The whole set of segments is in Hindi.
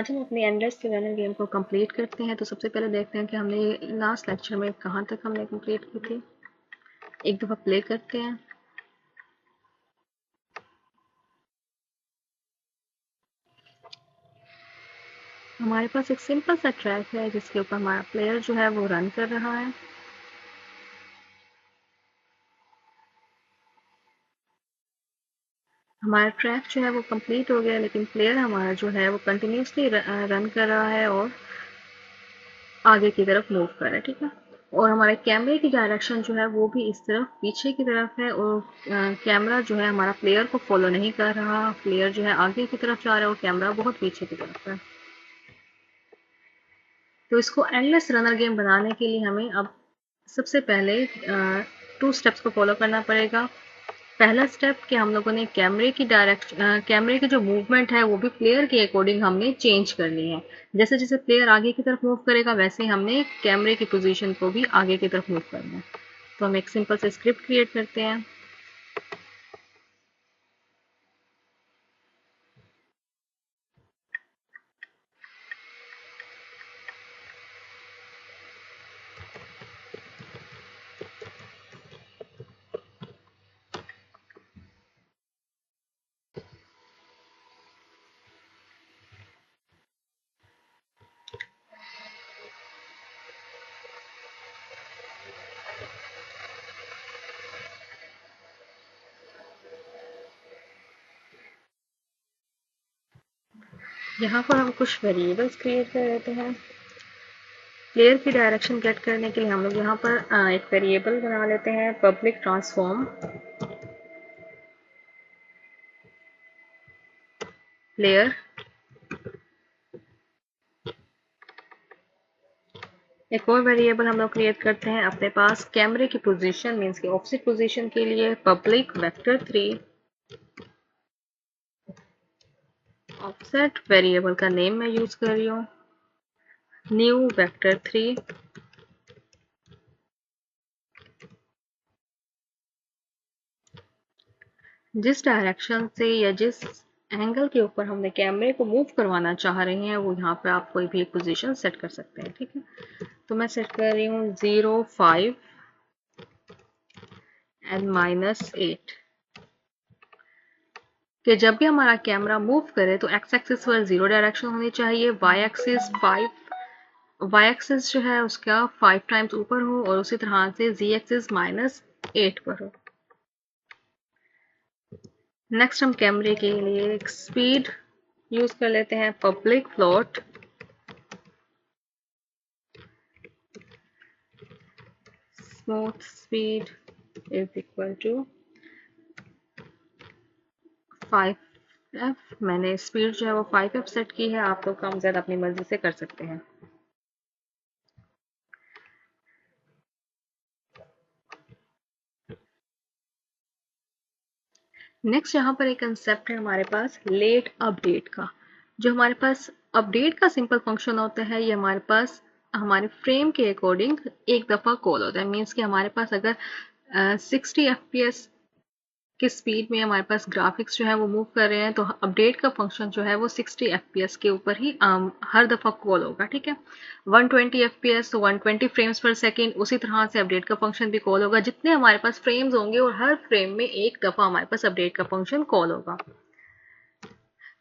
आज हम अपनी एंडलेस रनर गेम को कंप्लीट करते हैं। तो सबसे पहले देखते हैं कि हमने लास्ट लेक्चर में कहाँ तक हमने कंप्लीट की थी। एक दफ़ा प्ले करते हैं। हमारे पास एक सिंपल सा ट्रैक है जिसके ऊपर हमारा प्लेयर जो है वो रन कर रहा है। हमारा ट्रैक जो है वो कंप्लीट हो गया, लेकिन प्लेयर हमारा जो है वो कंटिन्यूसली रन कर रहा है और आगे की तरफ मूव कर रहा है। ठीक है, और हमारे कैमरे की डायरेक्शन जो है वो भी इस तरफ पीछे की तरफ है, और कैमरा जो है हमारा प्लेयर को फॉलो नहीं कर रहा। प्लेयर जो है आगे की तरफ जा रहा है और कैमरा बहुत पीछे की तरफ है। तो इसको एंडलेस रनर गेम बनाने के लिए हमें अब सबसे पहले 2 स्टेप्स को फॉलो करना पड़ेगा। पहला स्टेप कि हम लोगों ने कैमरे की जो मूवमेंट है वो भी प्लेयर के अकॉर्डिंग हमने चेंज करनी है। जैसे जैसे प्लेयर आगे की तरफ मूव करेगा वैसे ही हमने कैमरे की पोजीशन को भी आगे की तरफ मूव करना है। तो हम एक सिंपल से स्क्रिप्ट क्रिएट करते हैं। यहाँ पर हम कुछ वेरिएबल्स क्रिएट कर लेते हैं। प्लेयर की डायरेक्शन गेट करने के लिए हम लोग यहाँ पर एक वेरिएबल बना लेते हैं, पब्लिक ट्रांसफॉर्म प्लेयर। एक और वेरिएबल हम लोग क्रिएट करते हैं अपने पास कैमरे की पोजीशन मींस की ऑफसेट पोजीशन के लिए, पब्लिक वेक्टर 3। ऑफसेट वेरिएबल का नेम मैं यूज कर रही हूँ न्यू वेक्टर 3। जिस डायरेक्शन से या जिस एंगल के ऊपर हमने कैमरे को मूव करवाना चाह रहे हैं वो यहाँ पे आप कोई भी एक पोजीशन सेट कर सकते हैं। ठीक है, तो मैं सेट कर रही हूँ 0, 5 एंड -8 कि जब भी हमारा कैमरा मूव करे तो एक्स एक्सिस पर 0 डायरेक्शन होनी चाहिए, वाई एक्सिस जो है उसका 5 टाइम्स ऊपर हो, और उसी तरह से जी एक्सिस -8 पर हो। नेक्स्ट हम कैमरे के लिए एक स्पीड यूज कर लेते हैं, public float smooth speed is equal to 5f। मैंने स्पीड जो है वो 5f सेट की है, आप लोग कम ज्यादा अपनी मर्जी से कर सकते हैं। नेक्स्ट यहाँ पर एक कंसेप्ट है हमारे पास लेट अपडेट का। जो हमारे पास अपडेट का सिंपल फंक्शन होता है, ये हमारे पास हमारे फ्रेम के अकॉर्डिंग एक दफ़ा कॉल होता है। मीन्स कि हमारे पास अगर 60 fps की स्पीड में हमारे पास ग्राफिक्स जो है वो मूव कर रहे हैं तो अपडेट का फंक्शन जो है वो 60 fps के ऊपर ही हर दफ़ा कॉल होगा। ठीक है, 120 fps तो 120 फ्रेम्स पर सेकेंड, उसी तरह से अपडेट का फंक्शन भी कॉल होगा। जितने हमारे पास फ्रेम्स होंगे और हर फ्रेम में एक दफ़ा हमारे पास अपडेट का फंक्शन कॉल होगा।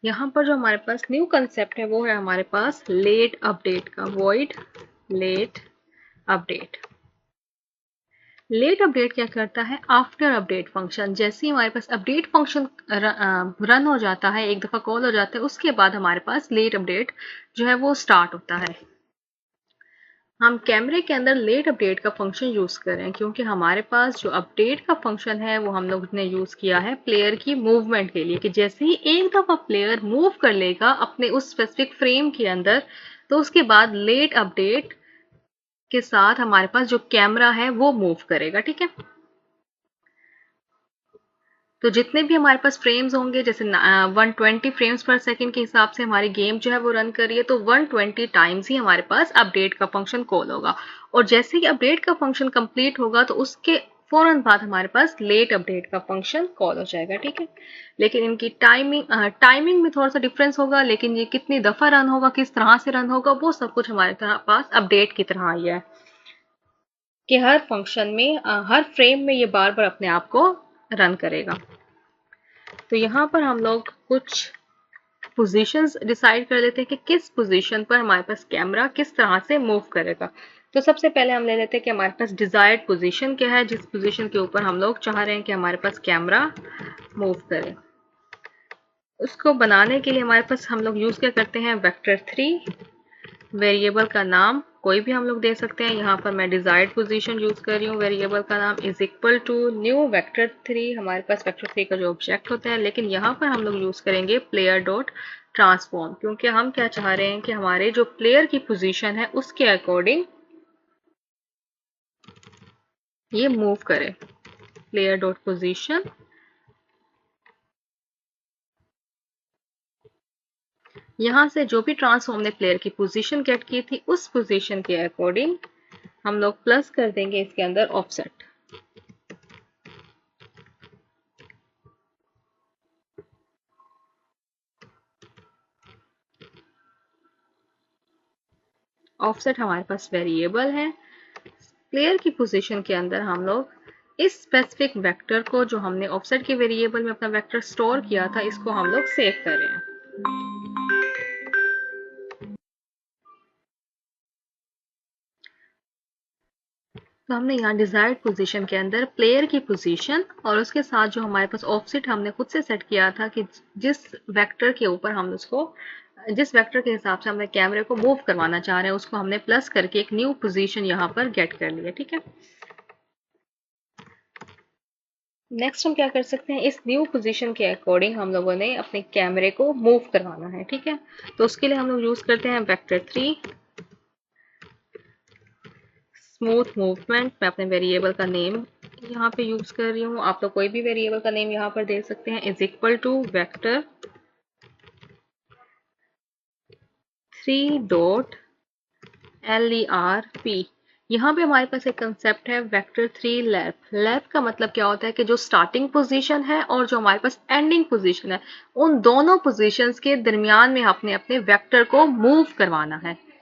यहाँ पर जो हमारे पास न्यू कंसेप्ट है वो है हमारे पास लेट अपडेट का, void late update. Late update क्या करता है, आफ्टर अपडेट फंक्शन जैसे ही हमारे पास अपडेट फंक्शन रन हो जाता है, एक दफ़ा कॉल हो जाता है, उसके बाद हमारे पास लेट अपडेट जो है वो स्टार्ट होता है। हम कैमरे के अंदर लेट अपडेट का फंक्शन यूज कर रहे हैं क्योंकि हमारे पास जो अपडेट का फंक्शन है वो हम लोग ने यूज किया है प्लेयर की मूवमेंट के लिए, कि जैसे ही एक दफा प्लेयर मूव कर लेगा अपने उस स्पेसिफिक फ्रेम के अंदर तो उसके बाद लेट अपडेट के साथ हमारे पास जो कैमरा है वो मूव करेगा। ठीक है, तो जितने भी हमारे पास फ्रेम्स होंगे, जैसे 120 फ्रेम्स पर सेकंड के हिसाब से हमारी गेम जो है वो रन कर रही है, तो 120 टाइम्स ही हमारे पास अपडेट का फंक्शन कॉल होगा। और जैसे ही अपडेट का फंक्शन कंप्लीट होगा तो उसके फौरन बाद हमारे पास लेट अपडेट का फंक्शन कॉल हो जाएगा, ठीक है। लेकिन इनकी टाइमिंग में थोड़ा सा डिफरेंस होगा, लेकिन ये कितनी दफा रन होगा, किस तरह से रन होगा, वो सब कुछ हमारे पास अपडेट की तरह आई है कि हर फंक्शन में हर फ्रेम में ये बार बार अपने आप को रन करेगा। तो यहाँ पर हम लोग कुछ पोजीशंस डिसाइड कर लेते हैं कि किस पोजीशन पर हमारे पास कैमरा किस तरह से मूव करेगा। तो सबसे पहले हम ले लेते हैं कि हमारे पास डिजायर्ड पोजीशन क्या है, जिस पोजीशन के ऊपर हम लोग चाह रहे हैं कि हमारे पास कैमरा मूव करे। उसको बनाने के लिए हमारे पास हम लोग यूज क्या करते हैं, वेक्टर 3। वेरिएबल का नाम कोई भी हम लोग दे सकते हैं। यहाँ पर मैं डिजायर्ड पोजीशन यूज कर रही हूँ। वेरिएबल का नाम is equal to new vector 3। हमारे पास वेक्टर 3 का जो ऑब्जेक्ट होता है, लेकिन यहाँ पर हम लोग यूज करेंगे प्लेयर डॉट ट्रांसफॉर्म, क्योंकि हम क्या चाह रहे हैं कि हमारे जो प्लेयर की पोजीशन है उसके अकॉर्डिंग ये मूव करे। प्लेयर डॉट पोजीशन, यहाँ से जो भी ट्रांसफॉर्म ने प्लेयर की पोजीशन गेट की थी उस पोजीशन के अकॉर्डिंग हम लोग प्लस कर देंगे इसके अंदर ऑफसेट। ऑफसेट हमारे पास वेरिएबल है। प्लेयर की पोजीशन के अंदर हम लोग इस स्पेसिफिक वेक्टर को, जो हमने ऑफसेट के वेरिएबल में अपना वेक्टर स्टोर किया था, इसको हम लोग सेव कर रहे हैं। तो हमने यहाँ डिजायर्ड पोजीशन के अंदर प्लेयर की पोजीशन और उसके साथ जो हमारे पास ऑफसेट हमने खुद से सेट किया था कि जिस वेक्टर के ऊपर हम उसको, जिस वेक्टर के हिसाब से हमने कैमरे को मूव करवाना चाह रहे हैं, उसको हमने प्लस करके एक न्यू पोजीशन यहाँ पर गेट कर लिया, ठीक है। नेक्स्ट हम क्या कर सकते हैं, इस न्यू पोजीशन के अकॉर्डिंग हम लोगों ने अपने कैमरे को मूव करवाना है, ठीक है। तो उसके लिए हम लोग यूज करते हैं वेक्टर 3 स्मूथ मूवमेंट। मैं अपने वेरिएबल का नेम यहाँ पे यूज कर रही हूँ, आप लोग कोई भी वेरिएबल का नेम यहाँ पर दे सकते हैं। Is equal to vector 3 dot LERP। यहाँ पे हमारे पास एक कंसेप्ट है वेक्टर 3 लैप। लैप का मतलब क्या होता है कि जो स्टार्टिंग पोजीशन है और जो हमारे पास एंडिंग पोजीशन है, उन दोनों पोजीशंस के दरमियान में आपने अपने वेक्टर को मूव करवाना है।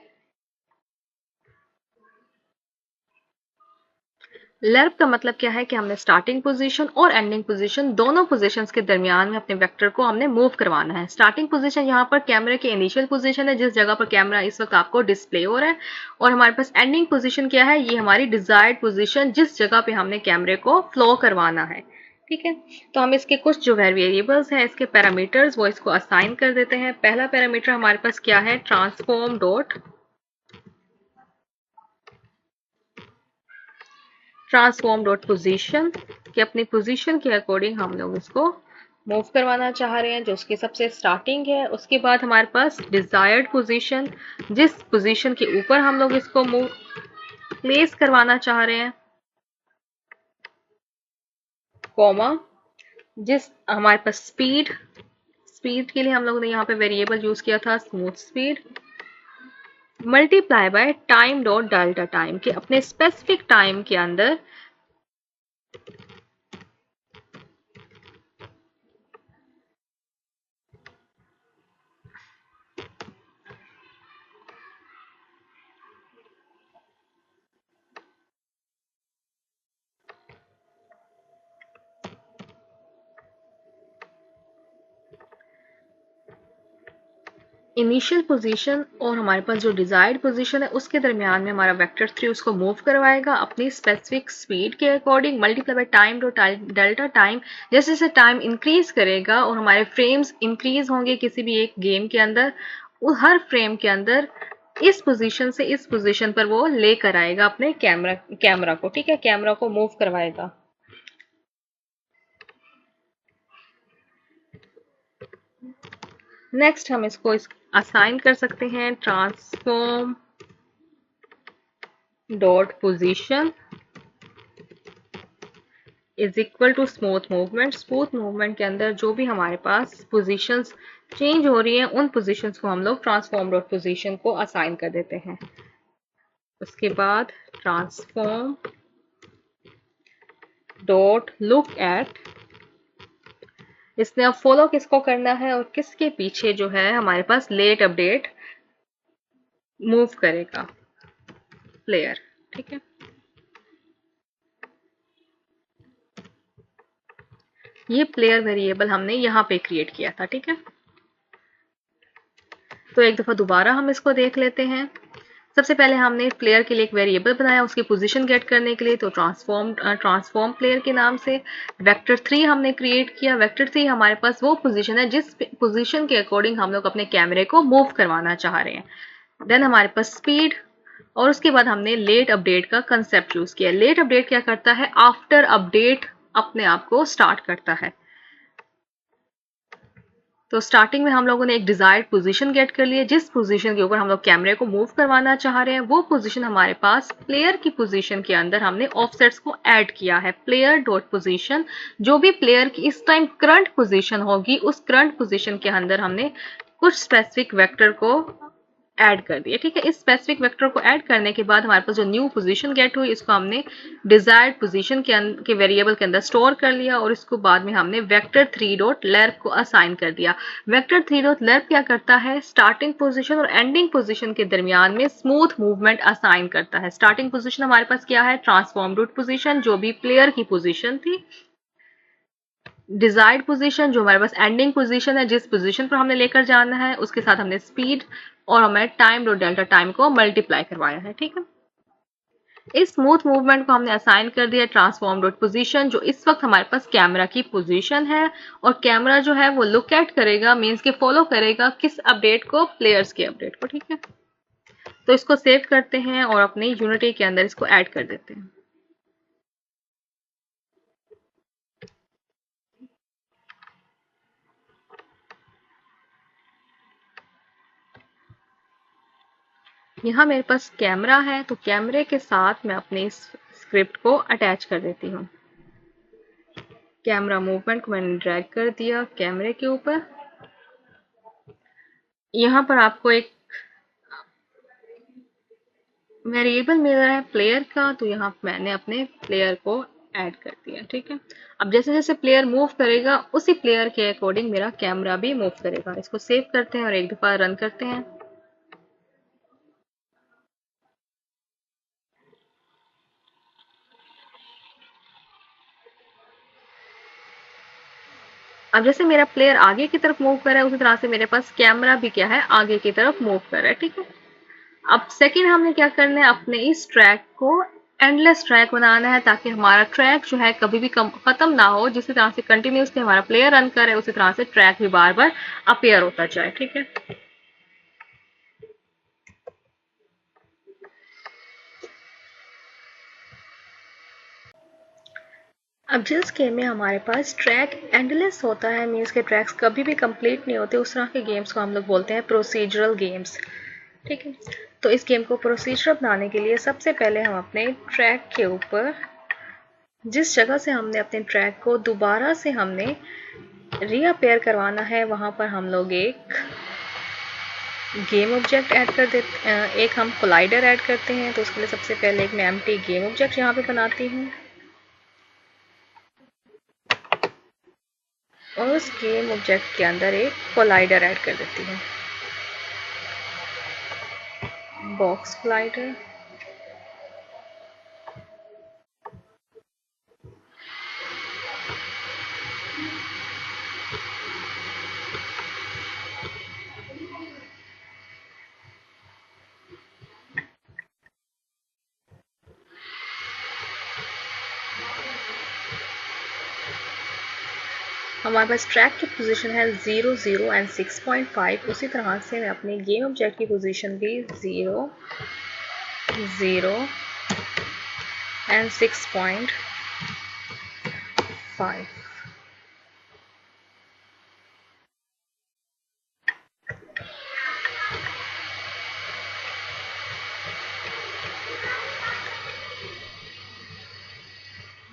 लर्प का मतलब क्या है कि हमने स्टार्टिंग पोजीशन और एंडिंग पोजीशन, दोनों पोजीशंस के दरमियान में अपने वेक्टर को हमने मूव करवाना है। स्टार्टिंग पोजीशन यहाँ पर कैमरे की इनिशियल पोजीशन है, जिस जगह पर कैमरा इस वक्त आपको डिस्प्ले हो रहा है, और हमारे पास एंडिंग पोजीशन क्या है, ये हमारी डिजायर्ड पोजीशन, जिस जगह पे हमने कैमरे को फ्लो करवाना है, ठीक है। तो हम इसके कुछ जो वेरिएबल्स हैं, इसके पैरामीटर्स, वो इसको असाइन कर देते हैं। पहला पैरामीटर हमारे पास क्या है, ट्रांसफॉर्म डॉट पोजीशन, कि अपनी पोजीशन के अकॉर्डिंग हम लोग इसको मूव करवाना चाह रहे हैं, जो उसकी सबसे स्टार्टिंग है। उसके बाद हमारे पास डिजायर्ड पोजीशन, जिस पोजीशन के ऊपर हम लोग इसको मूव प्लेस करवाना चाह रहे हैं, कॉमा, जिस हमारे पास स्पीड के लिए हम लोगों ने यहाँ पे वेरिएबल यूज किया था smooth speed, multiply by time dot delta time, के अपने स्पेसिफिक टाइम के अंदर इनिशियल पोजीशन और हमारे पास जो डिजायर्ड पोजीशन है उसके दरमियान में हमारा वेक्टर 3 उसको मूव करवाएगा अपनी स्पेसिफिक स्पीड के according, multiply by time dot delta time. जैसे जैसे टाइम इंक्रीज करेगा और हमारे फ्रेम्स इंक्रीज होंगे किसी भी एक गेम के अंदर, हर फ्रेम के अंदर इस पोजीशन से इस पोजीशन पर वो लेकर आएगा अपने कैमरा को, ठीक है, कैमरा को मूव करवाएगा। नेक्स्ट हम इसको असाइन कर सकते हैं transform dot position is equal to smooth movement. Smooth movement के अंदर जो भी हमारे पास पोजीशंस चेंज हो रही हैं, उन पोजीशंस को हम लोग ट्रांसफॉर्म डॉट पोजीशन को असाइन कर देते हैं। उसके बाद ट्रांसफॉर्म डॉट लुक एट, इसने अब फॉलो किसको करना है और किसके पीछे जो है हमारे पास लेट अपडेट मूव करेगा, प्लेयर। ठीक है, ये प्लेयर वेरिएबल हमने यहाँ पे क्रिएट किया था। ठीक है, तो एक दफा दोबारा हम इसको देख लेते हैं। सबसे पहले हमने प्लेयर के लिए एक वेरिएबल बनाया उसकी पोजीशन गेट करने के लिए, तो ट्रांसफॉर्म प्लेयर के नाम से वेक्टर 3 हमने क्रिएट किया। वेक्टर 3 हमारे पास वो पोजीशन है जिस पोजीशन के अकॉर्डिंग हम लोग अपने कैमरे को मूव करवाना चाह रहे हैं। देन हमारे पास स्पीड, और उसके बाद हमने लेट अपडेट का कंसेप्ट यूज किया। लेट अपडेट क्या करता है, आफ्टर अपडेट अपने आप को स्टार्ट करता है। तो स्टार्टिंग में हम लोगों ने एक डिजायर्ड पोजीशन गेट कर लिया, जिस पोजीशन के ऊपर हम लोग कैमरे को मूव करवाना चाह रहे हैं वो पोजीशन हमारे पास प्लेयर की पोजीशन के अंदर हमने ऑफसेट्स को ऐड किया है। प्लेयर डॉट पोजीशन, जो भी प्लेयर की इस टाइम करंट पोजीशन होगी उस करंट पोजीशन के अंदर हमने कुछ स्पेसिफिक वेक्टर को ऐड कर दिया। ठीक है, इस स्पेसिफिक वेक्टर को ऐड करने के बाद हमारे पास जो न्यू पोजीशन गेट हुई इसको हमने डिजायर्ड पोजीशन के वेरिएबल के अंदर स्टोर कर लिया, और इसको बाद में हमने वेक्टर 3 डॉट लेर्प को असाइन कर दिया। वेक्टर 3 डॉट लेर्प क्या करता है, स्टार्टिंग पोजीशन और एंडिंग पोजीशन के दरमियान में स्मूथ मूवमेंट असाइन करता है। स्टार्टिंग पोजीशन हमारे पास क्या है, ट्रांसफॉर्म डॉट पोजीशन जो भी प्लेयर की पोजीशन थी। डिजायर्ड पोजीशन जो हमारे पास एंडिंग पोजीशन है, जिस पोजीशन पर हमने लेकर जाना है, उसके साथ हमने स्पीड और हमें टाइम डॉट डेल्टा टाइम को मल्टीप्लाई करवाया है। ठीक है, इस स्मूथ मूवमेंट को हमने असाइन कर दिया ट्रांसफॉर्म डॉट पोजीशन, जो इस वक्त हमारे पास कैमरा की पोजीशन है, और कैमरा जो है वो लुक एट करेगा, मींस के फॉलो करेगा किस अपडेट को, प्लेयर्स के अपडेट को। ठीक है, तो इसको सेव करते हैं और अपनी यूनिटी के अंदर इसको ऐड कर देते हैं। यहाँ मेरे पास कैमरा है, तो कैमरे के साथ मैं अपने इस स्क्रिप्ट को अटैच कर देती हूँ। कैमरा मूवमेंट को मैंने ड्रैग कर दिया कैमरे के ऊपर। यहाँ पर आपको एक वेरिएबल मिल रहा है प्लेयर का, तो यहाँ मैंने अपने प्लेयर को ऐड कर दिया। ठीक है, अब जैसे जैसे प्लेयर मूव करेगा उसी प्लेयर के अकॉर्डिंग मेरा कैमरा भी मूव करेगा। इसको सेव करते हैं और एक दफा रन करते हैं। अब जैसे मेरा प्लेयर आगे की तरफ मूव कर रहा है उसी तरह से मेरे पास कैमरा भी क्या है, आगे की तरफ मूव कर रहा है। ठीक है, अब सेकंड हमने क्या करना है, अपने इस ट्रैक को एंडलेस ट्रैक बनाना है, ताकि हमारा ट्रैक जो है कभी भी खत्म ना हो। जिस तरह से कंटिन्यूसली हमारा प्लेयर रन करे उसी तरह से ट्रैक भी बार बार अपीयर होता जाए। ठीक है, अब जिस गेम में हमारे पास ट्रैक एंडलेस होता है, मीन्स के ट्रैक्स कभी भी कंप्लीट नहीं होते, उस तरह के गेम्स को हम लोग बोलते हैं प्रोसीजरल गेम्स। ठीक है, तो इस गेम को प्रोसीजरल बनाने के लिए सबसे पहले हम अपने ट्रैक के ऊपर, जिस जगह से हमने अपने ट्रैक को दोबारा से हमने रीअपेयर करवाना है, वहां पर हम लोग एक गेम ऑब्जेक्ट ऐड कर देते, एक हम कोलाइडर ऐड करते हैं। तो उसके लिए सबसे पहले एक मैं एम्प्टी गेम ऑब्जेक्ट यहाँ पे बनाती हूँ, और उस गेम ऑब्जेक्ट के अंदर एक कोलाइडर ऐड कर देती हूँ, बॉक्स कोलाइडर। हमारे पास ट्रैक की पोजीशन है 0, 0 एंड 6.5। उसी तरह से मैं अपने गेम ऑब्जेक्ट की पोजीशन भी 0, 0 एंड 6.5।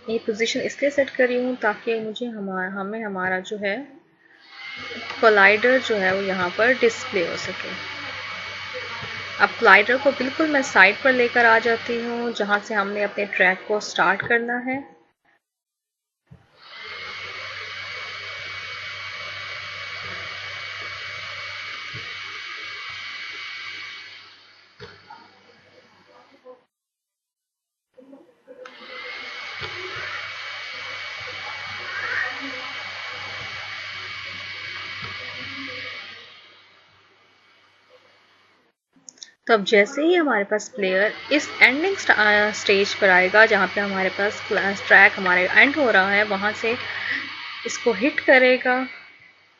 ये पोजीशन इसलिए सेट कर रही हूँ ताकि मुझे हमें हमारा जो है कोलाइडर जो है वो यहाँ पर डिस्प्ले हो सके। अब कोलाइडर को बिल्कुल मैं साइड पर लेकर आ जाती हूँ जहाँ से हमने अपने ट्रैक को स्टार्ट करना है। तो अब जैसे ही हमारे पास प्लेयर इस एंडिंग स्टेज पर आएगा जहाँ पे हमारे पास ट्रैक हमारे एंड हो रहा है, वहाँ से इसको हिट करेगा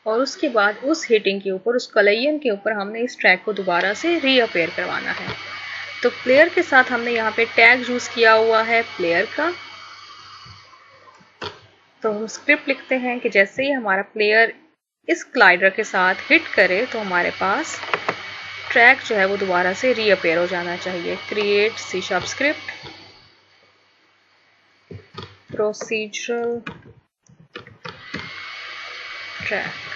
और उसके बाद उस हिटिंग के ऊपर, उस कलयन के ऊपर हमने इस ट्रैक को दोबारा से रीअपेयर करवाना है। तो प्लेयर के साथ हमने यहाँ पे टैग यूज किया हुआ है प्लेयर का। तो हम स्क्रिप्ट लिखते हैं कि जैसे ही हमारा प्लेयर इस ग्लाइडर के साथ हिट करे तो हमारे पास ट्रैक जो है वो दोबारा से रीअपेयर हो जाना चाहिए। Create C sharp script procedural track.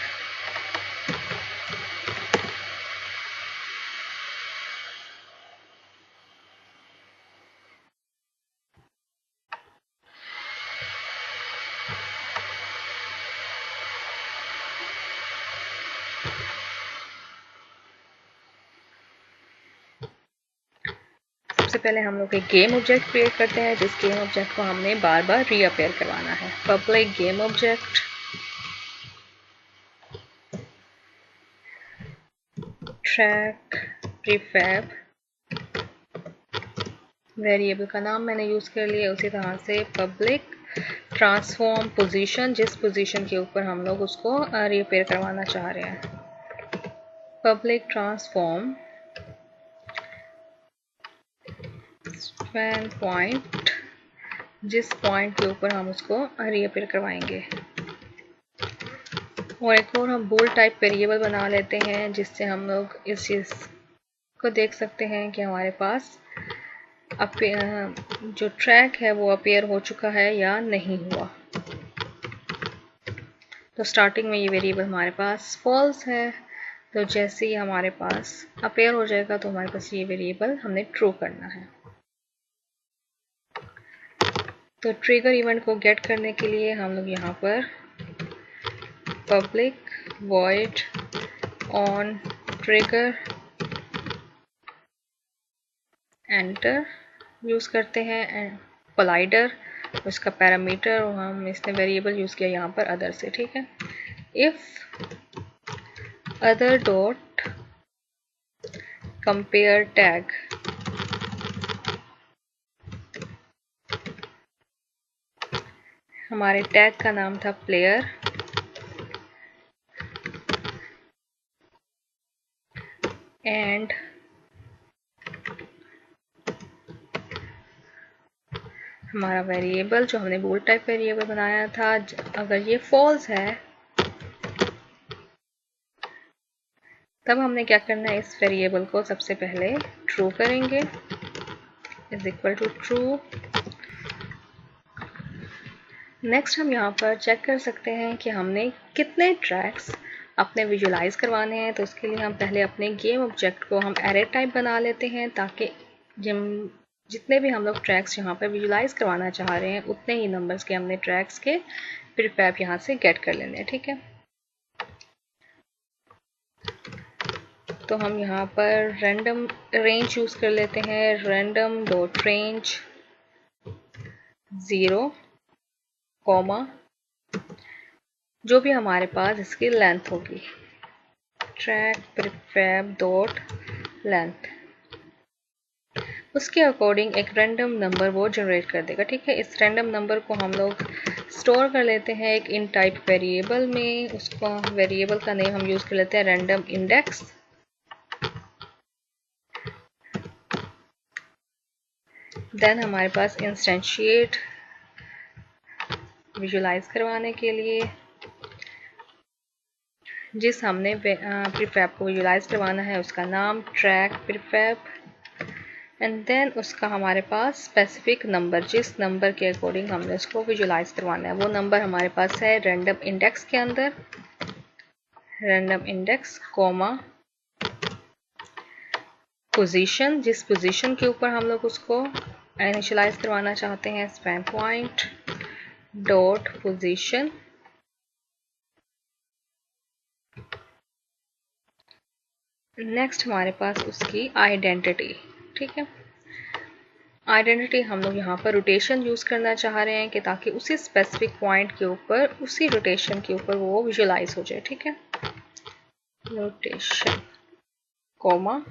सबसे पहले हम लोग एक गेम ऑब्जेक्ट क्रिएट करते हैं, जिस गेम ऑब्जेक्ट को हमने बार बार रीअपेयर करवाना है। Public game object track prefab, variable का नाम मैंने यूज कर लिया। उसी तरह से पब्लिक ट्रांसफॉर्म पोजीशन, जिस पोजीशन के ऊपर हम लोग उसको रीअपेयर करवाना चाह रहे हैं। पब्लिक ट्रांसफॉर्म स्पैन पॉइंट, जिस पॉइंट के ऊपर हम उसको रीअपेयर करवाएंगे। और एक और हम बूल टाइप वेरिएबल बना लेते हैं, जिससे हम लोग इस चीज को देख सकते हैं कि हमारे पास जो ट्रैक है वो अपेयर हो चुका है या नहीं हुआ। तो स्टार्टिंग में ये वेरिएबल हमारे पास फॉल्स है, तो जैसे ही हमारे पास अपेयर हो जाएगा तो हमारे पास ये वेरिएबल हमने ट्रू करना है। तो ट्रिगर इवेंट को गेट करने के लिए हम लोग यहाँ पर public void on trigger enter use करते हैं। कोलाइडर उसका पैरामीटर, और हम इसने वेरिएबल यूज किया यहाँ पर अदर से, ठीक है। If other dot compare tag, हमारे टैग का नाम था प्लेयर, एंड हमारा वेरिएबल जो हमने बूल टाइप वेरिएबल बनाया था, अगर ये फॉल्स है तब हमने क्या करना है, इस वेरिएबल को सबसे पहले ट्रू करेंगे, is equal to true. Next हम यहाँ पर चेक कर सकते हैं कि हमने कितने ट्रैक्स अपने विजुलाइज करवाने हैं। तो उसके लिए हम पहले अपने गेम ऑब्जेक्ट को हम एरे टाइप बना लेते हैं, ताकि जितने भी हम लोग ट्रैक्स यहाँ पर विजुलाइज करवाना चाह रहे हैं उतने ही नंबर्स के हमने ट्रैक्स के प्रीफैब यहाँ से गेट कर लेने हैं, ठीक है। तो हम यहाँ पर रैंडम रेंज यूज कर लेते हैं, रैंडम डॉट रेंज 0, जो भी हमारे पास इसकी लेंथ होगी, ट्रैक प्रीफैब डॉट लेंथ, उसके अकॉर्डिंग एक रैंडम नंबर वो जनरेट कर देगा, ठीक है। इस रैंडम नंबर को हम लोग स्टोर कर लेते हैं एक इन टाइप वेरिएबल में। उसको वेरिएबल का नेम हम यूज कर लेते हैं रैंडम इंडेक्स। देन हमारे पास इंस्टेंशिएट विजुलाइज करवाने के लिए जिस हमने प्रीफैब को विजुलाइज करवाना है उसका नाम ट्रैक प्रीफैब, एंड देन उसका हमारे पास स्पेसिफिक नंबर, जिस नंबर के अकॉर्डिंग हमने उसको विजुलाइज करवाना है वो नंबर हमारे पास है रैंडम इंडेक्स के अंदर, रैंडम इंडेक्स कॉमा पोजीशन, जिस पोजीशन के ऊपर हम लोग उसको इनिशियलाइज करवाना चाहते हैं, span point dot position, next हमारे पास उसकी आइडेंटिटी, ठीक है। आइडेंटिटी हम लोग यहाँ पर रोटेशन यूज करना चाह रहे हैं कि ताकि उसी स्पेसिफिक पॉइंट के ऊपर, उसी रोटेशन के ऊपर वो विजुलाइज हो जाए, ठीक है। रोटेशन कॉमा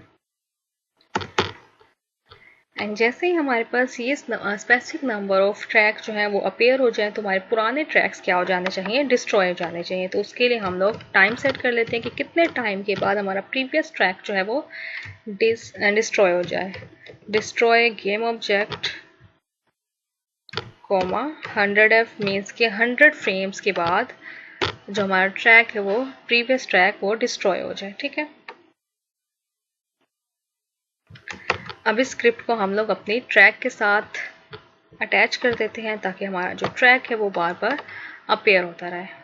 एंड जैसे ही हमारे पास ये स्पेसिफिक नंबर ऑफ ट्रैक जो है वो अपेयर हो जाए तो हमारे पुराने ट्रैक्स क्या हो जाने चाहिए, डिस्ट्रॉय हो जाने चाहिए। तो उसके लिए हम लोग टाइम सेट कर लेते हैं कि कितने टाइम के बाद हमारा प्रीवियस ट्रैक जो है वो डिस्ट्रॉय हो जाए। Destroy game object comma 100F means के 100 फ्रेम्स के बाद जो हमारा ट्रैक है वो प्रीवियस ट्रैक वो डिस्ट्रॉय हो जाए। ठीक है, अब इस स्क्रिप्ट को हम लोग अपनी ट्रैक के साथ अटैच कर देते हैं ताकि हमारा जो ट्रैक है वो बार बार अपेयर होता रहे।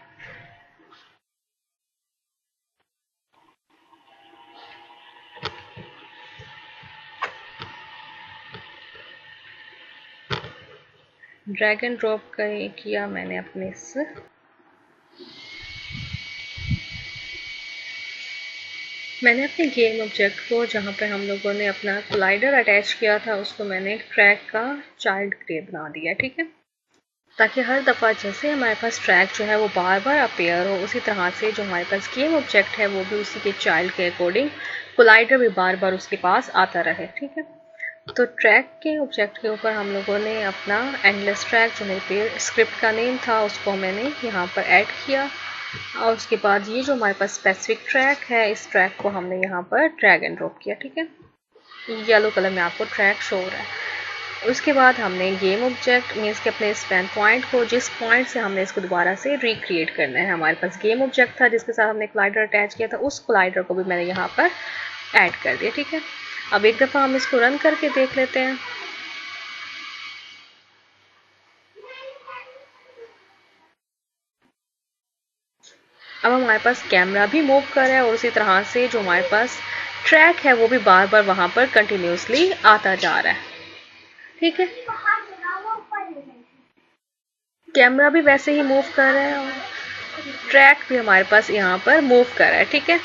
ड्रैग एंड ड्रॉप किया मैंने अपने इस गेम ऑब्जेक्ट को, जहाँ पे हम लोगों ने अपना कोलाइडर अटैच किया था, उसको मैंने ट्रैक का चाइल्ड क्रिएट बना दिया। ठीक है, ताकि हर दफ़ा जैसे हमारे पास ट्रैक जो है वो बार बार अपेयर हो, उसी तरह से जो हमारे पास गेम ऑब्जेक्ट है वो भी उसी के चाइल्ड के अकॉर्डिंग कोलाइडर भी बार बार उसके पास आता रहे। ठीक है, तो ट्रैक के ऑब्जेक्ट के ऊपर हम लोगों ने अपना एंडलेस ट्रैक जो मेरे स्क्रिप्ट का नेम था उसको मैंने यहाँ पर ऐड किया, और उसके बाद ये जो हमारे पास स्पेसिफिक ट्रैक है, इस ट्रैक को हमने यहाँ पर ड्रैग एंड ड्रॉप किया। ठीक है, येलो कलर में आपको ट्रैक शो हो रहा है। उसके बाद हमने गेम ऑब्जेक्ट मीन्स के अपने स्पैन पॉइंट को, जिस पॉइंट से हमने इसको दोबारा से रिक्रिएट करना है, हमारे पास गेम ऑब्जेक्ट था जिसके साथ हमने कोलाइडर अटैच किया था, उस कोलाइडर को भी मैंने यहाँ पर ऐड कर दिया। ठीक है, अब एक दफ़ा हम इसको रन करके देख लेते हैं। अब हमारे पास कैमरा भी मूव कर रहा है और उसी तरह से जो हमारे पास ट्रैक है वो भी बार बार वहां पर कंटिन्यूसली आता जा रहा है। ठीक है, कैमरा भी वैसे ही मूव कर रहा है और ट्रैक भी हमारे पास यहाँ पर मूव कर रहा है। ठीक है,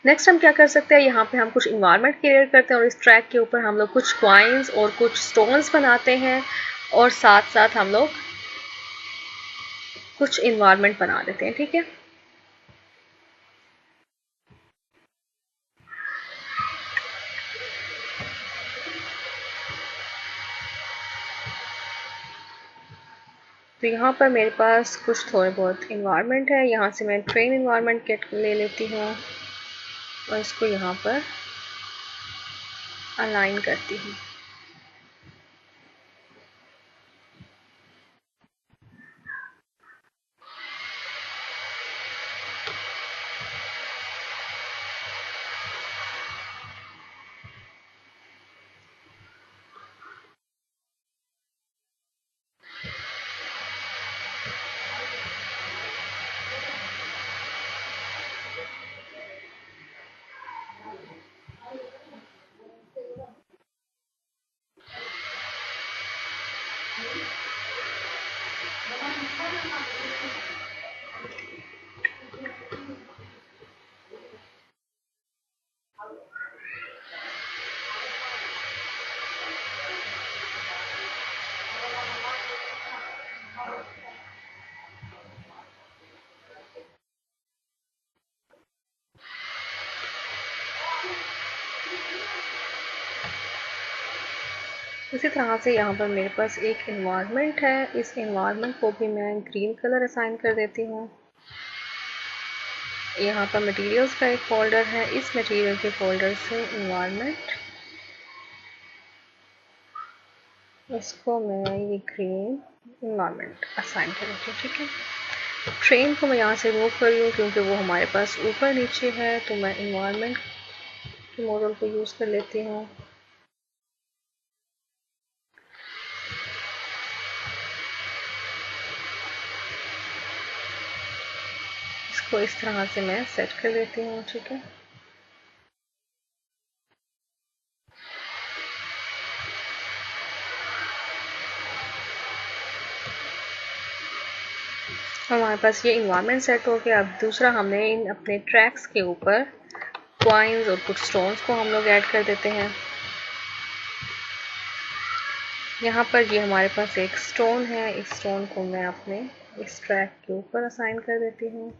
नेक्स्ट हम क्या कर सकते हैं, यहाँ पे हम कुछ इन्वायरमेंट क्रिएट करते हैं और इस ट्रैक के ऊपर हम लोग कुछ क्वाइंस और कुछ स्टोन्स बनाते हैं और साथ साथ हम लोग कुछ इन्वायरमेंट बना देते हैं। ठीक है, तो यहाँ पर मेरे पास कुछ थोड़े बहुत इन्वायरमेंट है, यहाँ से मैं ट्रेन इन्वायरमेंट किट ले लेती हूँ और इसको यहाँ पर अलाइन करती हूँ। इसी तरह से यहाँ पर मेरे पास एक इन्वायरमेंट है, इस इन्वायरमेंट को भी मैं ग्रीन कलर असाइन कर देती हूँ। यहाँ पर मटेरियल्स का एक फोल्डर है, इस मटेरियल के फोल्डर से इन्वायरमेंट, इसको मैं ये ग्रीन इन्वायरमेंट असाइन कर देती हूँ। ठीक है, ट्रेन को मैं यहाँ से रिमूव कर रही हूँ क्योंकि वो हमारे पास ऊपर नीचे है, तो मैं इन्वायरमेंट के मॉडल को यूज़ कर लेती हूँ। इसको इस तरह से मैं सेट कर देती हूँ। ठीक है, हमारे पास ये इन्वायरमेंट सेट हो गया। अब दूसरा हमने इन अपने ट्रैक्स के ऊपर क्वाइंस और कुछ स्टोन्स को हम लोग ऐड कर देते हैं। यहाँ पर ये हमारे पास एक स्टोन है, इस स्टोन को मैं अपने इस ट्रैक के ऊपर असाइन कर देती हूँ।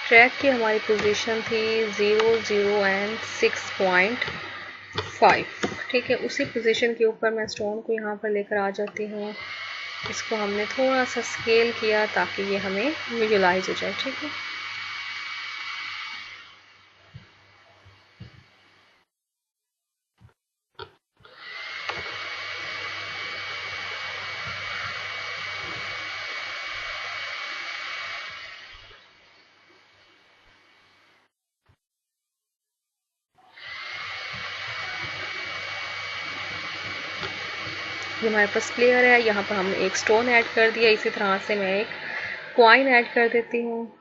ट्रैक की हमारी पोजीशन थी 0, 0 एंड 6.5। ठीक है, उसी पोजीशन के ऊपर मैं स्टोन को यहाँ पर लेकर आ जाती हूँ। इसको हमने थोड़ा सा स्केल किया ताकि ये हमें विजुलाइज हो जाए। ठीक है, ये हमारे पास प्लेयर है। यहाँ पर हमने एक स्टोन ऐड कर दिया। इसी तरह से मैं एक कॉइन ऐड कर देती हूँ।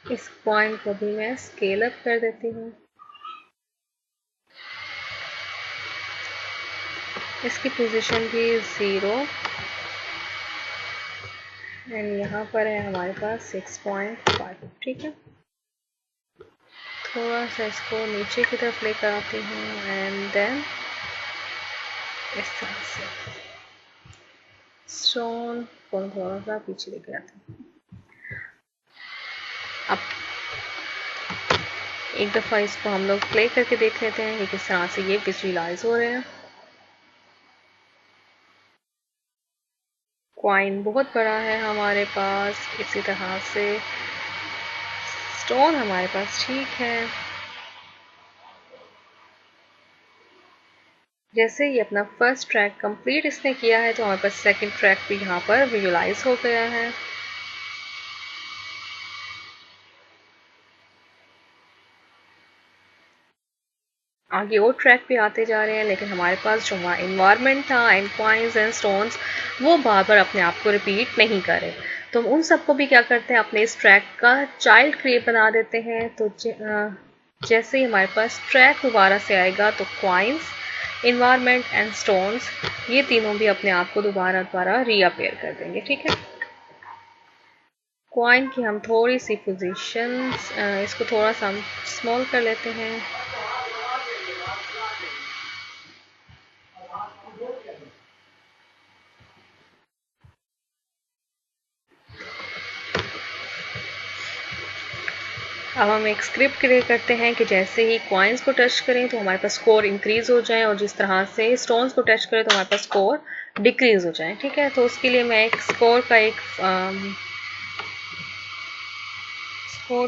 इस कॉइन को भी मैं स्केल अप कर देती हूँ। इसकी पोजीशन भी 0 एंड यहाँ पर है हमारे पास 6.5। ठीक है, थोड़ा सा इसको नीचे की तरफ लेकर आती हूँ एंड देन इस तरह से स्टोन को थोड़ा सा पीछे लेकर आती हूँ। अब एक दफ़ा इसको हम लोग प्ले करके देख लेते हैं कि किस तरह से ये विजुअलाइज हो रहे हैं। कॉइन बहुत बड़ा है हमारे पास, इसी तरह से स्टोन हमारे पास ठीक है। जैसे ही अपना फर्स्ट ट्रैक कंप्लीट इसने किया है तो हमारे पास सेकंड ट्रैक भी यहाँ पर विजुअलाइज हो गया है। आगे और ट्रैक पे आते जा रहे हैं, लेकिन हमारे पास जो हमारा इन्वायरमेंट था एंड कॉइन्स एंड स्टोन्स वो बार बार अपने आप को रिपीट नहीं करे। तो हम उन सबको भी क्या करते हैं, अपने इस ट्रैक का चाइल्ड क्रिएट बना देते हैं। तो जैसे ही हमारे पास ट्रैक दोबारा से आएगा तो कॉइन्स, इन्वायरमेंट एंड स्टोन्स ये तीनों भी अपने आप को दोबारा दोबारा रीअपेयर कर देंगे। ठीक है, कॉइन की हम थोड़ी सी पोजीशन, इसको थोड़ा सा हम स्मॉल कर लेते हैं। अब हम एक स्क्रिप्ट क्रिएट करते हैं कि जैसे ही कॉइन्स को टच करें तो हमारे पास स्कोर इंक्रीज हो जाए और जिस तरह से स्टोन्स को टच करें तो हमारे पास स्कोर डिक्रीज हो जाए। ठीक है, तो उसके लिए मैं एक स्कोर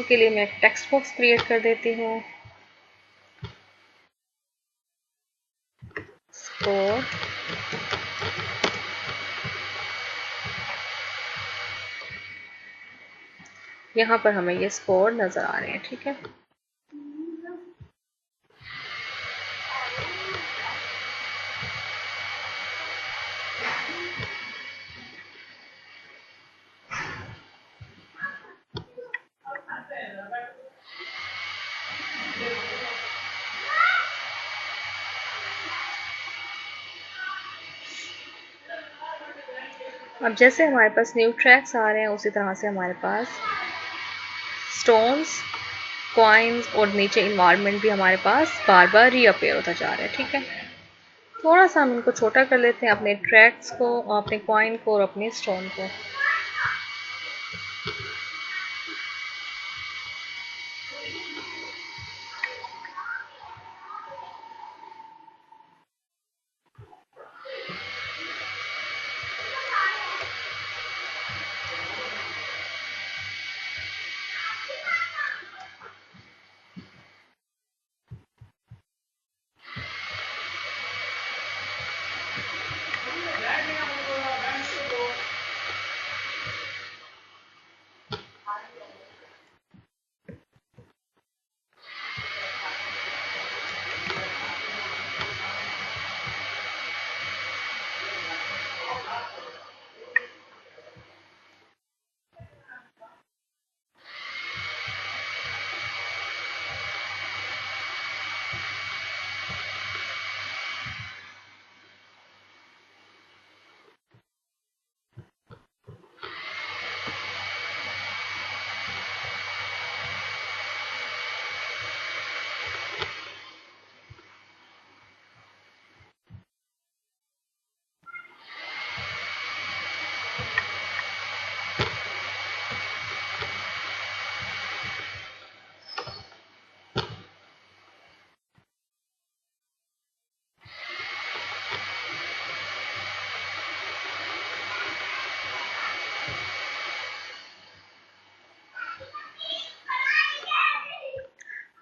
के लिए मैं एक टेक्स्ट बॉक्स क्रिएट कर देती हूँ। स्कोर यहाँ पर हमें ये स्कोर नजर आ रहे हैं। ठीक है, अब जैसे हमारे पास न्यू ट्रैक्स आ रहे हैं उसी तरह से हमारे पास स्टोन्स, कॉइन्स और नीचे इन्वायरमेंट भी हमारे पास बार बार रीअपेयर होता जा रहा है। ठीक है, थोड़ा सा हम इनको छोटा कर लेते हैं, अपने ट्रैक्स को, अपने कॉइन को और अपने स्टोन को।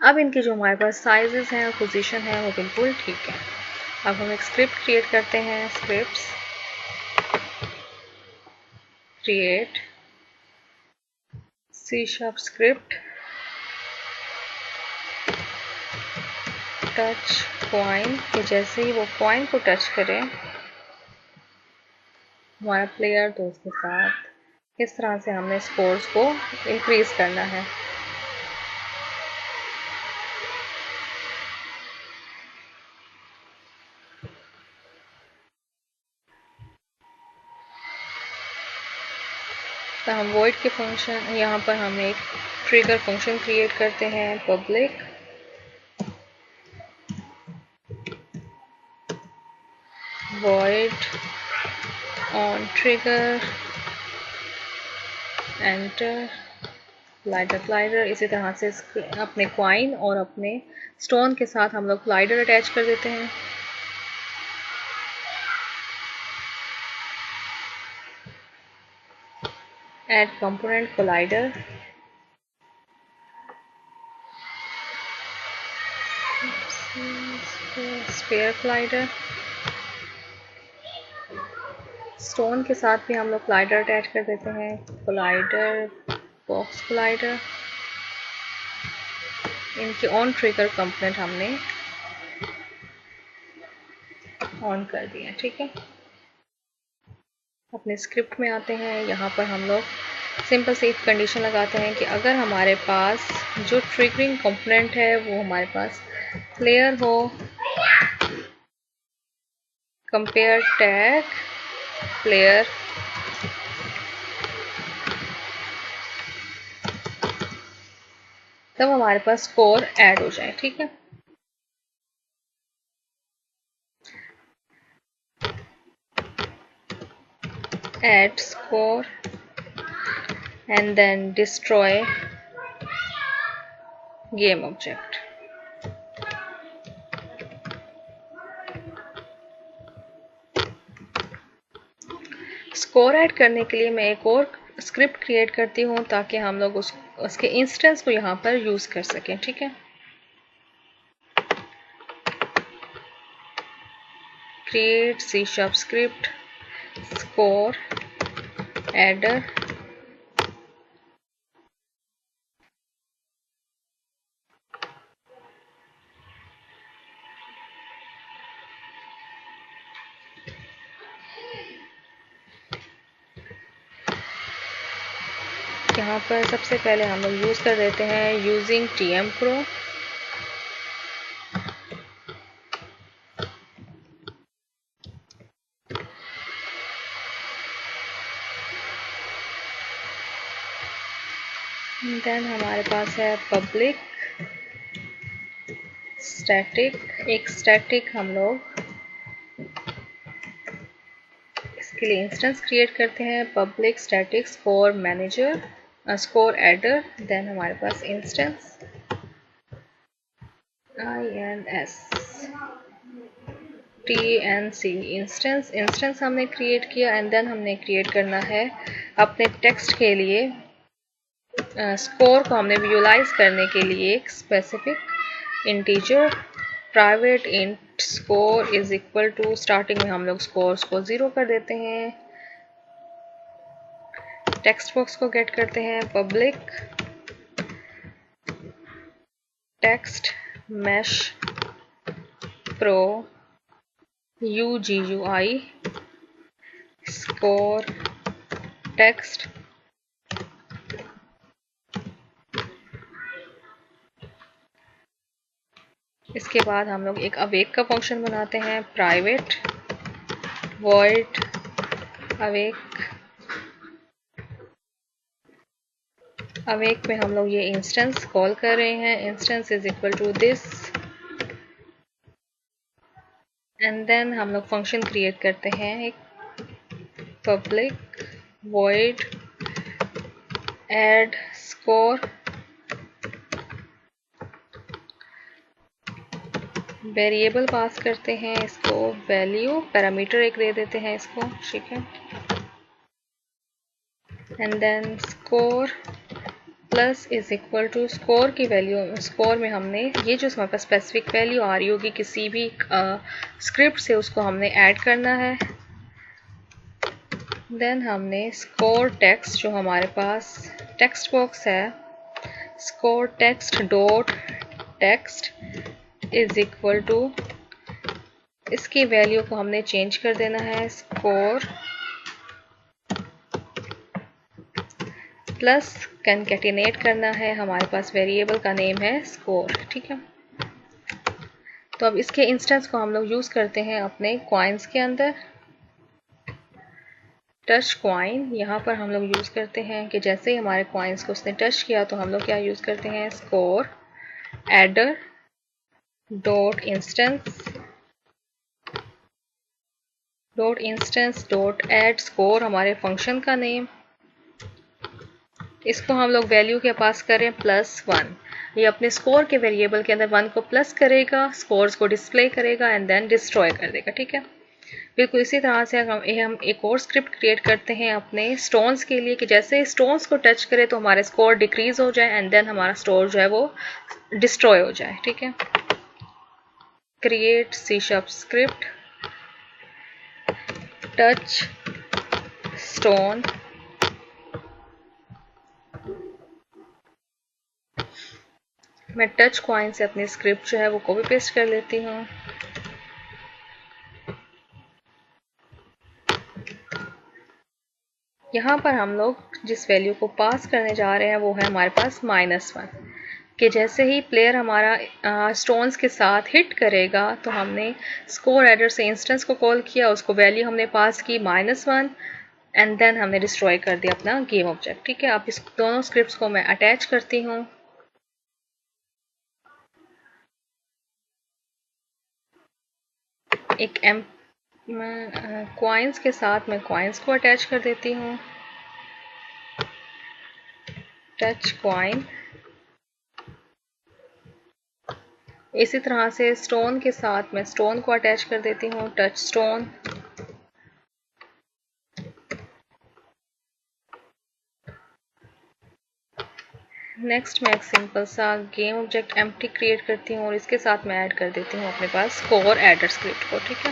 अब इनके जो हमारे पास साइजेस हैं और पोजीशन है वो बिल्कुल ठीक है। अब हम एक स्क्रिप्ट क्रिएट करते हैं। Scripts create C# script touch coin कि जैसे ही वो कॉइन को टच करे हमारा प्लेयर तो उसके साथ किस तरह से हमने स्कोर्स को इंक्रीज करना है। तो हम void के फंक्शन, यहाँ पर हम एक ट्रिगर फंक्शन क्रिएट करते हैं public void on trigger enter glider. इसी तरह से अपने क्वाइन और अपने स्टोन के साथ हम लोग ग्लाइडर अटैच कर देते हैं। Add component collider, sphere collider. Stone के साथ भी हम लोग कोलाइडर अटैच कर देते हैं। कोलाइडर बॉक्स कोलाइडर, इनके ऑन ट्रिगर कंपोनेंट हमने ऑन कर दिया। ठीक है, अपने स्क्रिप्ट में आते हैं। यहाँ पर हम लोग सिंपल से एक कंडीशन लगाते हैं कि अगर हमारे पास जो ट्रिगरिंग कंपोनेंट है वो हमारे पास प्लेयर हो, कंपेयर टैग प्लेयर तब हमारे पास स्कोर ऐड हो जाए। ठीक है, add score and then destroy game object। Score add करने के लिए मैं एक और स्क्रिप्ट क्रिएट करती हूँ ताकि हम लोग उसके इंस्टेंस को यहाँ पर यूज कर सकें। ठीक है, create C# script score adder यहाँ पर सबसे पहले हम लोग यूज कर देते हैं यूजिंग TM-Pro। देन हमारे पास है पब्लिक स्टैटिक। एक स्टैटिक हम लोग इसके लिए इंस्टेंस क्रिएट करते हैं public static score manager score adder. Then हमारे पास इंस्टेंस INSTNC इंस्टेंस हमने क्रिएट किया। एंड देन हमने क्रिएट करना है अपने टेक्स्ट के लिए स्कोर को हमने विजुअलाइज करने के लिए एक specific integer private int score is equal to, starting में हम लोग स्कोर्स को 0 कर देते हैं। टेक्स्ट बॉक्स को गेट करते हैं public text mesh pro UGUI score text. इसके बाद हम लोग एक अवेक का फंक्शन बनाते हैं प्राइवेट वॉइड अवेक। अवेक में हम लोग ये इंस्टेंस कॉल कर रहे हैं, instance is equal to this. And then हम लोग फंक्शन क्रिएट करते हैं एक public void add score variable pass करते हैं इसको वैल्यू, पैरामीटर एक दे देते हैं इसको। ठीक है, and then score plus is equal to score की वैल्यू, स्कोर में हमने ये जो हमारे पास स्पेसिफिक वैल्यू आ रही होगी किसी भी स्क्रिप्ट से उसको हमने ऐड करना है। देन हमने स्कोर टेक्स्ट जो हमारे पास टेक्स्ट बॉक्स है, score text dot text is equal to, इसकी वैल्यू को हमने चेंज कर देना है स्कोर प्लस कंकैटिनेट करना है, हमारे पास वेरिएबल का नेम है स्कोर, ठीक है। तो अब इसके इंस्टेंस को हम लोग यूज करते हैं अपने कॉइन्स के अंदर। टच कॉइन यहाँ पर हम लोग यूज करते हैं कि जैसे ही हमारे कॉइन्स को उसने टच किया तो हम लोग क्या यूज करते हैं, score adder dot instance dot add score, हमारे फंक्शन का नेम। इसको हम लोग वैल्यू के पास करें +1, ये अपने स्कोर के वेरिएबल के अंदर 1 को प्लस करेगा, स्कोर्स को डिस्प्ले करेगा एंड देन डिस्ट्रॉय कर देगा, ठीक है। बिल्कुल इसी तरह से हम एक और स्क्रिप्ट क्रिएट करते हैं अपने स्टोन्स के लिए कि जैसे स्टोन्स को टच करे तो हमारे स्कोर डिक्रीज हो जाए एंड देन हमारा स्टोर जो है वो डिस्ट्रॉय हो जाए, ठीक है। Create C# script touch stone, मैं टच कॉइन से अपनी स्क्रिप्ट जो है वो कॉपी पेस्ट कर लेती हूँ। यहाँ पर हम लोग जिस वैल्यू को पास करने जा रहे हैं वो है हमारे पास -1, कि जैसे ही प्लेयर हमारा स्टोन्स के साथ हिट करेगा तो हमने स्कोर एडर से इंस्टेंस को कॉल किया, उसको वैल्यू हमने पास की -1 एंड देन हमने डिस्ट्रॉय कर दिया अपना गेम ऑब्जेक्ट, ठीक है। अब इस दोनों स्क्रिप्ट्स को मैं अटैच करती हूँ। एक कॉइन्स के साथ मैं कॉइन्स को अटैच कर देती हूँ, टच कॉइन। इसी तरह से स्टोन के साथ मैं स्टोन को अटैच कर देती हूँ, टच स्टोन। नेक्स्ट मैं एक सिंपल सा गेम ऑब्जेक्ट एम्प्टी क्रिएट करती हूँ और इसके साथ मैं ऐड कर देती हूँ अपने पास स्कोर एडर स्क्रिप्ट को, ठीक है।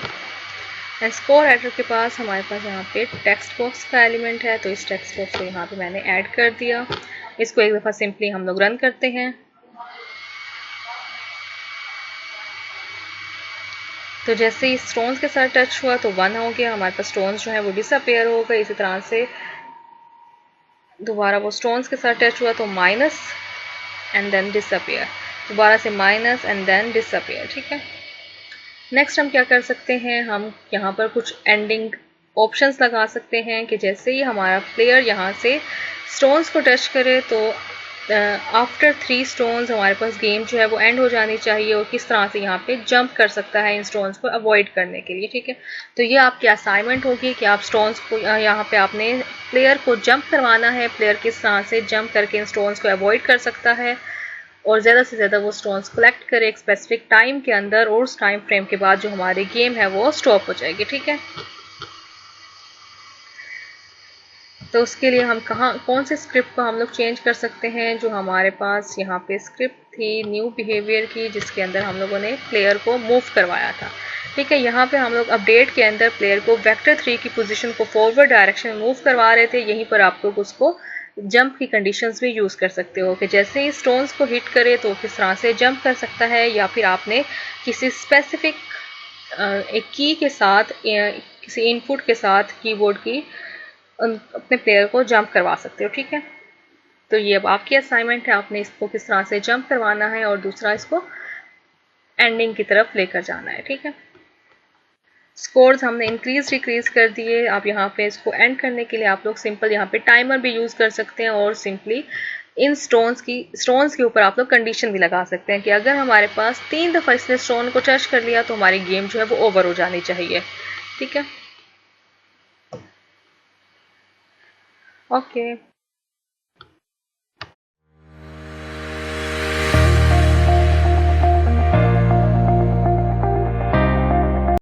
एंड स्कोर एडर के पास हमारे पास यहाँ पे टेक्स्ट बॉक्स का एलिमेंट है, तो इस टेक्स्ट बॉक्स को यहाँ पे मैंने ऐड कर दिया। इसको एक दफ़ा सिंपली हम लोग रन करते हैं। तो जैसे ही स्टोन्स के साथ टच हुआ तो 1 हो गया, हमारे पास स्टोन्स जो है वो डिसअपेयर हो गए। इसी तरह से दोबारा वो स्टोन्स के साथ टच हुआ तो माइनस एंड देन डिसअपेयर, दोबारा से माइनस एंड देन डिसअपेयर, ठीक है। नेक्स्ट हम क्या कर सकते हैं, हम यहाँ पर कुछ एंडिंग ऑप्शंस लगा सकते हैं कि जैसे ही हमारा प्लेयर यहाँ से स्टोन्स को टच करे तो आफ्टर 3 स्टोन्स हमारे पास गेम जो है वो एंड हो जानी चाहिए, और किस तरह से यहाँ पे जंप कर सकता है इन स्टोन्स को अवॉइड करने के लिए, ठीक है। तो ये आपकी असाइनमेंट होगी कि आप स्टोन्स को यहाँ पे आपने प्लेयर को जंप करवाना है, प्लेयर किस तरह से जंप करके इन स्टोन्स को अवॉइड कर सकता है और ज़्यादा से ज़्यादा वो स्टोन्स कलेक्ट करे एक स्पेसिफिक टाइम के अंदर, और उस टाइम फ्रेम के बाद जो हमारी गेम है वो स्टॉप हो जाएगी, ठीक है। तो उसके लिए हम कौन से स्क्रिप्ट को हम लोग चेंज कर सकते हैं, जो हमारे पास यहाँ पे स्क्रिप्ट थी न्यू बिहेवियर की, जिसके अंदर हम लोगों ने प्लेयर को मूव करवाया था, ठीक है। यहाँ पे हम लोग अपडेट के अंदर प्लेयर को वेक्टर 3 की पोजीशन को फॉरवर्ड डायरेक्शन में मूव करवा रहे थे। यहीं पर आप लोग उसको जंप की कंडीशंस भी यूज़ कर सकते हो कि जैसे ही स्टोन्स को हिट करे तो किस तरह से जंप कर सकता है, या फिर आपने किसी स्पेसिफिक एक की के साथ किसी इनपुट के साथ कीबोर्ड की अपने प्लेयर को जंप करवा सकते हो, ठीक है। तो ये अब आपकी असाइनमेंट है, आपने इसको किस तरह से जंप करवाना है और दूसरा इसको एंडिंग की तरफ लेकर जाना है, ठीक है। स्कोर्स हमने इंक्रीज डिक्रीज कर दिए। आप यहाँ पे इसको एंड करने के लिए आप लोग सिंपल यहाँ पे टाइमर भी यूज़ कर सकते हैं, और सिंपली इन स्टोन्स के ऊपर आप लोग कंडीशन भी लगा सकते हैं कि अगर हमारे पास 3 दफ़ा इसने स्टोन को टच कर लिया तो हमारी गेम जो है वो ओवर हो जानी चाहिए, ठीक है। ओके।